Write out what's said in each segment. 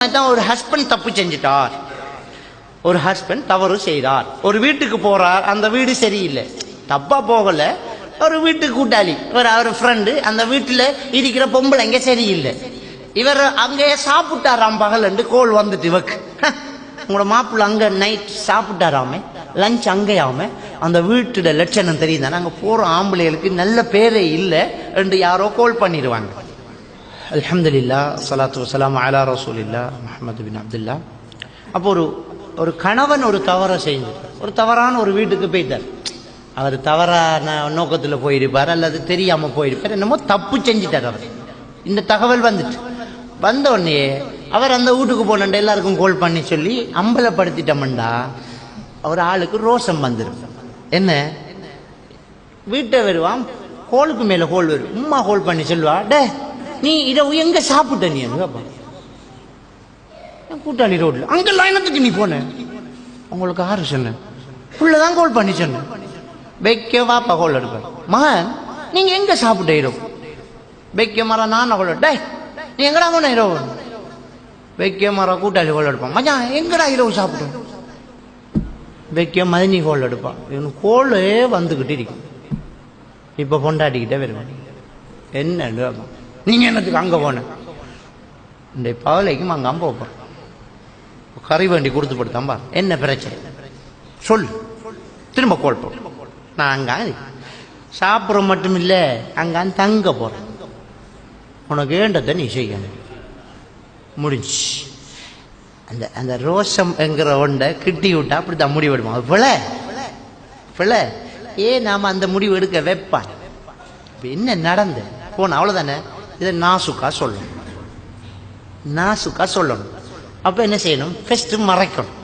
ஒரு ஹஸ்பண்ட் தப்பு செஞ்சிட்டார், ஒரு ஹஸ்பண்ட் தவறு செய்தார், ஒரு வீட்டுக்கு போறார், அந்த வீடு சரியில்லை, தப்பா போகல, ஒரு வீட்டுக்கு கூட்டாளி ஒரு ஃப்ரெண்டு, அந்த வீட்டுல இருக்கிற பொம்பளைங்க சரியில்லை, இவர் அங்கே சாப்பிட்டாராம் பகல் என்று கோல் வந்துட்டு இவக்கு உங்களோட மாப்பிள்ள அங்க நைட் சாப்பிட்டாராமே, லஞ்ச் அங்கேயாம, அந்த வீட்டுல லட்சணம் தெரியுதானே, அங்க போற ஆம்பளைகளுக்கு நல்ல பேரே இல்லை என்று யாரோ கோல் பண்ணிடுவாங்க. அல்ஹம்துலில்லாஹ் ஸலாத்து வஸ்ஸலாமு அலா ரசூலில்லாஹ் முஹம்மது பின் அப்துல்லாஹ். அப்போ ஒரு கணவன் ஒரு தவறை செஞ்சு ஒரு தவறான ஒரு வீட்டுக்கு போயிட்டார். அவர் தவறான நோக்கத்தில் போயிருப்பார் அல்லது தெரியாம போயிருப்பார், என்னமோ தப்பு செஞ்சிட்டார் அவர். இந்த தகவல் வந்துட்டு வந்த உடனே அவர் அந்த வீட்டுக்கு போன எல்லாருக்கும் கோல் பண்ணி சொல்லி அம்பலப்படுத்திட்டோம்டா அவர் ஆளுக்கு ரோஷம் வந்துடும். என்ன வீட்டை வருவான், கோலுக்கு மேல கோல் வரும், உம்மா கோல் பண்ணி சொல்லுவா, டே நீ இரவு எங்க சாப்பிட்ட, நீ கூட்டாளி ரோட்ல அங்க லைனத்துக்கு நீ போன, உங்களுக்கு ஆறு சொன்ன புள்ளதான் கோல் பண்ணி சொன்ன, வைக்க வாப்பா கோல் எடுப்பேன், மகன் நீங்க எங்க சாப்பிட்ட இரவு, வைக்க மர நான் கோல், டே நீ எங்கடா போன இரவு, வைக்க மர கூட்டாளி கோல் எடுப்பான், மச்சான் எங்கடா இரவு சாப்பிட்டோம், வைக்க மதினி கோல் எடுப்பான், இவனு கோலே வந்துகிட்டு இருக்கும். இப்ப பொண்டாட்டிக்கிட்டே வருவான், என்ன நீங்க என்னத்துக்கு அங்க போன, இந்த பகலைக்கும் அங்க அம்ப வைப்போம், கறி வண்டி கொடுத்து படுத்தாம்பா, என்ன பிரச்சனை சொல்லு, திரும்ப கோல் போடும், நான் அங்க சாப்பிட்ற மட்டும் இல்ல அங்க தங்க போறேன், உனக்கு வேண்டதை நீ செய்யணும், முடிஞ்சு. அந்த அந்த ரோஷம் என்கிற ஒன்றை கிட்டி விட்டா அப்படித்தான் முடிவு எடுப்போம். அது பிள்ளை ஏன் நாம அந்த முடிவு எடுக்க வைப்பான், என்ன நடந்து போன அவ்வளவுதானே, இதை நாசுக்கா சொல்லணும், நாசுக்கா சொல்லணும். அப்ப என்ன செய்யணும், ஃபர்ஸ்ட் மறைக்கணும்,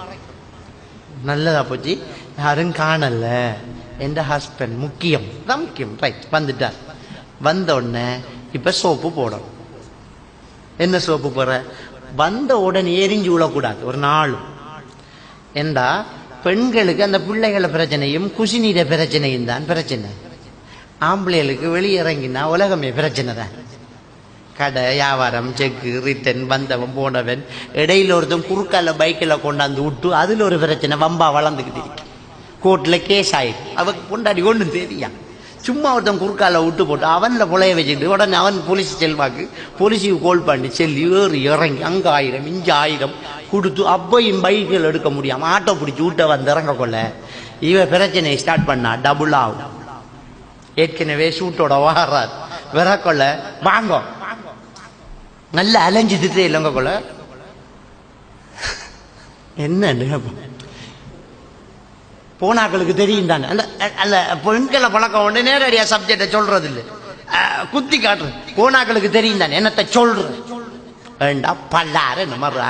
நல்லதா போச்சு யாரும் காணல, எந்த ஹஸ்பண்ட் முக்கியம் தான் முக்கியம், ரைட் வந்துட்டார், வந்த உடனே இப்ப சோப்பு போடணும். என்ன சோப்பு போற, வந்த உடனே எரிஞ்சு விடக்கூடாது ஒரு நாள். ஏண்டா பெண்களுக்கு அந்த பிள்ளைகள பிரச்சனையும் குசிநீர பிரச்சனையும் தான் பிரச்சனை, ஆம்பளைகளுக்கு வெளியே இறங்கினா உலகமே பிரச்சனை தான். கடை வியாபாரம், செக்கு, ரிட்டன், வந்தவன் போனவன், இடையில ஒருத்தன் குறுக்கால பைக்கில் கொண்டாந்து விட்டு அதுல ஒரு பிரச்சனை வம்பா வளர்ந்துக்கிட்டு இருக்கு, கோர்ட்ல கேஸ் ஆயிருக்கு, அவக்கு கொண்டாடி ஒன்றும் தெரியா, சும்மா ஒருத்தன் குறுக்கால விட்டு போட்டு அவன்ல புலைய வச்சுட்டு உடனே அவன் போலீஸ் செல்வாக்கு போலீஸுக்கு கோல் பண்ணி செல்லி ஏறி இறங்கி அங்க 1000 இங்க 1000 கொடுத்து அப்பையும் பைக்கில் எடுக்க முடியாம ஆட்டோ பிடிச்சி விட்ட வந்து இறங்க கொள்ள இவ பிரச்சனையை ஸ்டார்ட் பண்ணா டபுள் ஆகும். ஏற்கனவே சூட்டோட வாராது விறக்கொள்ள வாங்க நல்ல அலைஞ்சு திட்டு இல்லைங்க கொள்ள என்ன போனாக்களுக்கு தெரியும் தானே, அந்த அந்த பெண்களை பழக்கம் ஒன்று நேரடியா சப்ஜெக்டை சொல்றது இல்லை, குத்தி காட்டுறது, போனாக்களுக்கு தெரியும் தானே என்னத்தை சொல்றது, வேண்டா பல்லாறு இந்த மாதிரி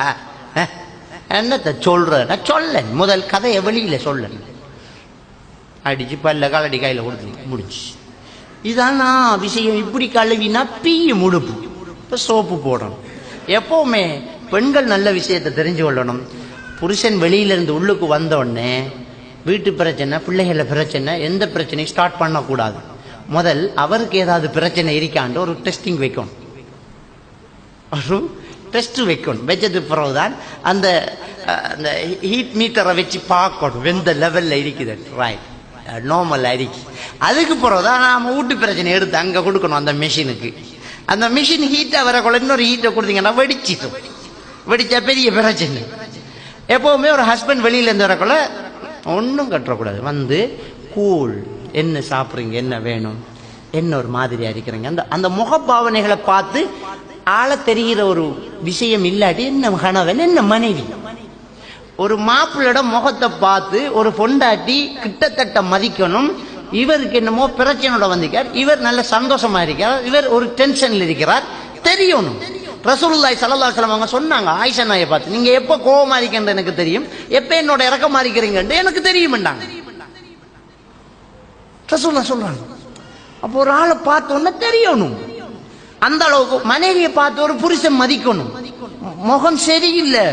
என்னத்தை சொல்ற சொல்ல, முதல் கதையை வெளியில சொல்ல, அடிச்சு பல்ல கலடி கையில கொடுத்து முடிச்சு. இதான் விஷயம், இப்படி கழுவினா பீய முடுப்பு. இப்ப சோப்பு போடணும். எப்பவுமே பெண்கள் நல்ல விஷயத்தை தெரிஞ்சு கொள்ளணும், புருஷன் வெளியில இருந்து உள்ளுக்கு வந்த உடனே வீட்டு பிரச்சனை, பிள்ளைகள பிரச்சனை, எந்த பிரச்சனையும் ஸ்டார்ட் பண்ணக்கூடாது. முதல் அவருக்கு ஏதாவது பிரச்சனை இருக்காண்டு ஒரு டெஸ்டிங் வைக்கணும், ஒரு டெஸ்ட் வைக்கணும். வச்சது பிறகுதான் அந்த ஹீட் மீட்டரை வச்சு பார்க்கணும் எந்த லெவல்ல இருக்குது, ரைட் நார்மல் இருக்கு. அதுக்கு பிறகுதான் நாம வீட்டு பிரச்சனை எடுத்து அங்க கொடுக்கணும் அந்த மிஷினுக்கு. அந்த மிஷின் ஹீட்டா வரக்குள்ள இன்னொரு ஹீட்டை கொடுத்தீங்கன்னா வெடிச்சிடும், வெடிச்சா பெரிய பிரச்சனை. எப்பவுமே ஒரு ஹஸ்பண்ட் வெளியில இருந்து வரக்குள்ள ஒன்றும் கட்டுறக்கூடாது, வந்து கூல், என்ன சாப்பிட்றீங்க, என்ன வேணும், என்ன ஒரு மாதிரியா இருக்கிறீங்க, அந்த அந்த முகபாவனைகளை பார்த்து ஆள தெரிகிற ஒரு விஷயம் இல்லாட்டி என்ன கணவன் என்ன மனைவி. ஒரு மாப்பிள்ளோட முகத்தை பார்த்து ஒரு பொண்டாட்டி கிட்டத்தட்ட மதிக்கணும், இவருக்கு என்னமோ பிரச்சனையோட வந்திருக்கார், இவர் நல்ல சந்தோஷமா இருக்கிறார், இவர் ஒரு டென்ஷன்ல இருக்கிறார் தெரியணும். ரசூலுல்லாஹி ஸல்லல்லாஹு அலைஹி வஸல்லம் அவங்க சொன்னாங்க ஆயிஷா நாயை பார்த்து, நீங்க எப்ப கோவமா இருக்கீங்கன்னு எனக்கு தெரியும், எப்ப என்னோட இறக்கமா இருக்கிறீங்கன்னு எனக்கு தெரியும்ண்டாங்க ரசூலுல்லாஹ் சொல்றாங்க. அப்போ ஒரு ஆளை பார்த்தோன்னா தெரியணும், அந்த அளவுக்கு மனைவியை பார்த்து ஒரு புருஷன் மதிக்கணும். முகம் சரியில்லை,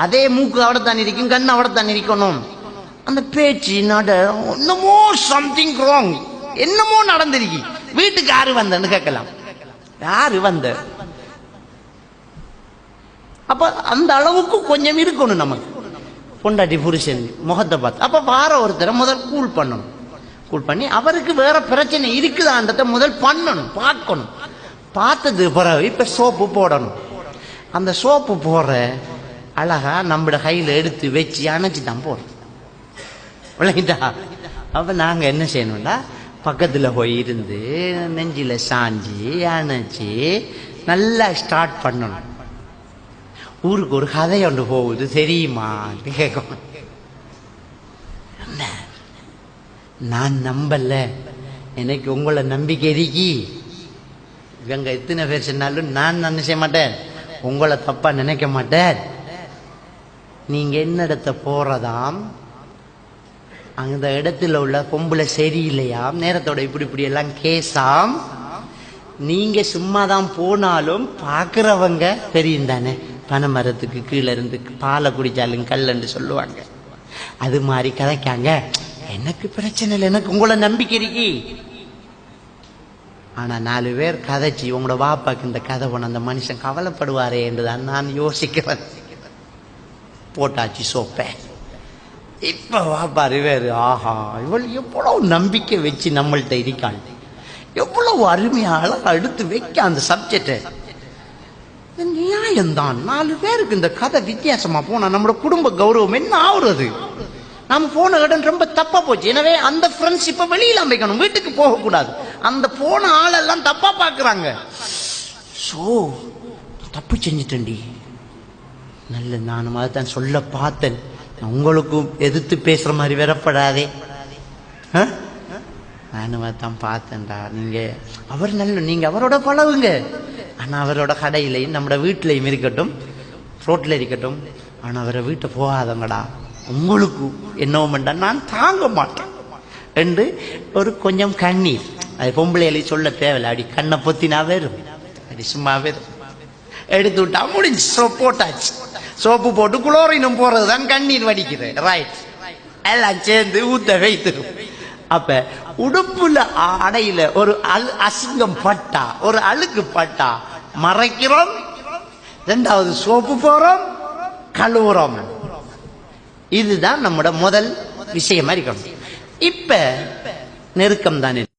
அதே மூக்கு அவடத்தான் இருக்கும், கண் அவடத்தான் இருக்கணும், அந்த பேச்சு நட என்னமோ சம்திங் ராங், என்னமோ நடந்திருக்கு. வீட்டுக்கு யாரு வந்தன்னு கேட்கலாம், யாரு வந்த அப்ப அந்த அளவுக்கு கொஞ்சம் இருக்கணும் நமக்கு. பொண்டாட்டி புருஷன் முகத்தை பார்த்து அப்ப வார ஒருத்தரை முதல் கூல் பண்ணணும். கூல் பண்ணி அவருக்கு வேற பிரச்சனை இருக்குதான்றத முதல் பண்ணணும், பார்க்கணும். பார்த்தது பிறகு இப்ப சோப்பு போடணும். அந்த சோப்பு போடுற அழகா நம்மளோட கையில எடுத்து வச்சு அணைச்சி தான் போடுறோம். விளங்கிட்டா? அப்ப நாங்க என்ன செய்யணும்டா, பக்கத்துல போய் இருந்து நெஞ்சில சாஞ்சி அணைச்சி நல்லா ஸ்டார்ட் பண்ணணும். ஊருக்கு ஒரு கதை ஒன்று போகுது தெரியுமா கேட்கணும். நான் நம்பல, எனக்கு உங்களை நம்பிக்கை இருக்கி. இவங்க எத்தனை பேர் சொன்னாலும் நான் நினைச்ச மாட்டேன், உங்களை தப்பா நினைக்க மாட்டேன். நீங்க என்ன இடத்த போறதாம், அந்த இடத்துல உள்ள பொம்பளை சரியில்லையாம், நேரத்தோட இப்படி இப்படி எல்லாம் கேசாம். நீங்க சும்மாதான் போனாலும் பாக்குறவங்க தெரியும் தானே, பனை மரத்துக்கு கீழே இருந்து பாலை குடிச்சாலும் கல்லுன்னு சொல்லுவாங்க. அது மாதிரி கதைக்காங்க. எனக்கு பிரச்சனை இல்லை, எனக்கு உங்களை நம்பிக்கை இருக்கு. ஆனா 4 பேர் கதைச்சி உங்களோட வாப்பாக்கு இந்த கதை போன அந்த மனுஷன் கவலைப்படுவாரே என்றுதான் நான் யோசிக்கிறேன். போட்டாச்சு சோப்ப. இப்ப வாப்பாரு வேறு, ஆஹா இவள் எவ்வளவு நம்பிக்கை வச்சு நம்மள்கிட்ட இருக்காள், எவ்வளவு அருமையால எடுத்து வைக்க அந்த சப்ஜெக்ட். நியாயம்தான். 4 பேருக்கு இந்த கதை வித்தியாசமா போனா நம்மளோட குடும்ப கௌரவம் என்ன ஆகுறது? நம்ம போன இடம் ரொம்ப தப்பா போச்சு. எனவே அந்த ஃப்ரெண்ட்ஷிப்பை வெளியில அமைக்கணும், வீட்டுக்கு போக கூடாது. அந்த போன ஆளெல்லாம் தப்பா பாக்குறாங்க. சோ தப்பு செஞ்சுட்டேன்டி. நல்ல நானும் அதைத்தான் சொல்ல பார்த்தேன். உங்களுக்கும் எதிர்த்து பேசுற மாதிரி வரப்படாதே. நானும் அதான் பார்த்தேன்டா. நீங்க அவர் நல்ல, நீங்க அவரோட பழகுங்க. ஆனா அவரோட கடையிலையும் நம்மட வீட்டிலையும் இருக்கட்டும், ரோட்ல இருக்கட்டும், ஆனா அவரை வீட்டை போகாதங்கடா, உங்களுக்கு என்னவோ நான் தாங்க மாட்டேன் என்று ஒரு கொஞ்சம் கண்ணீர். அது பொம்பளையில சொல்ல தேவையில்லை. அப்படி கண்ணை பொத்தினா வெறும், அப்படி சும்மா வெறும் எடுத்து விட்டா முடிஞ்சு. சோப்பு போட்டாச்சு. சோப்பு போட்டு குளோரினும் போறதுதான் கண்ணீர் வடிக்குது. ரைட், எல்லாம் சேர்ந்து ஊத்த வைத்துரும். அப்ப உடுப்புல அடையில ஒரு அசிங்கம் பட்டா, ஒரு அழுக்கு பட்டா மறைக்கிறோம். 2வது சோப்பு போறோம், கழுவுறோம். இதுதான் நம்மட முதல் விஷயமா இருக்கணும். இப்ப நெருக்கம் தானே.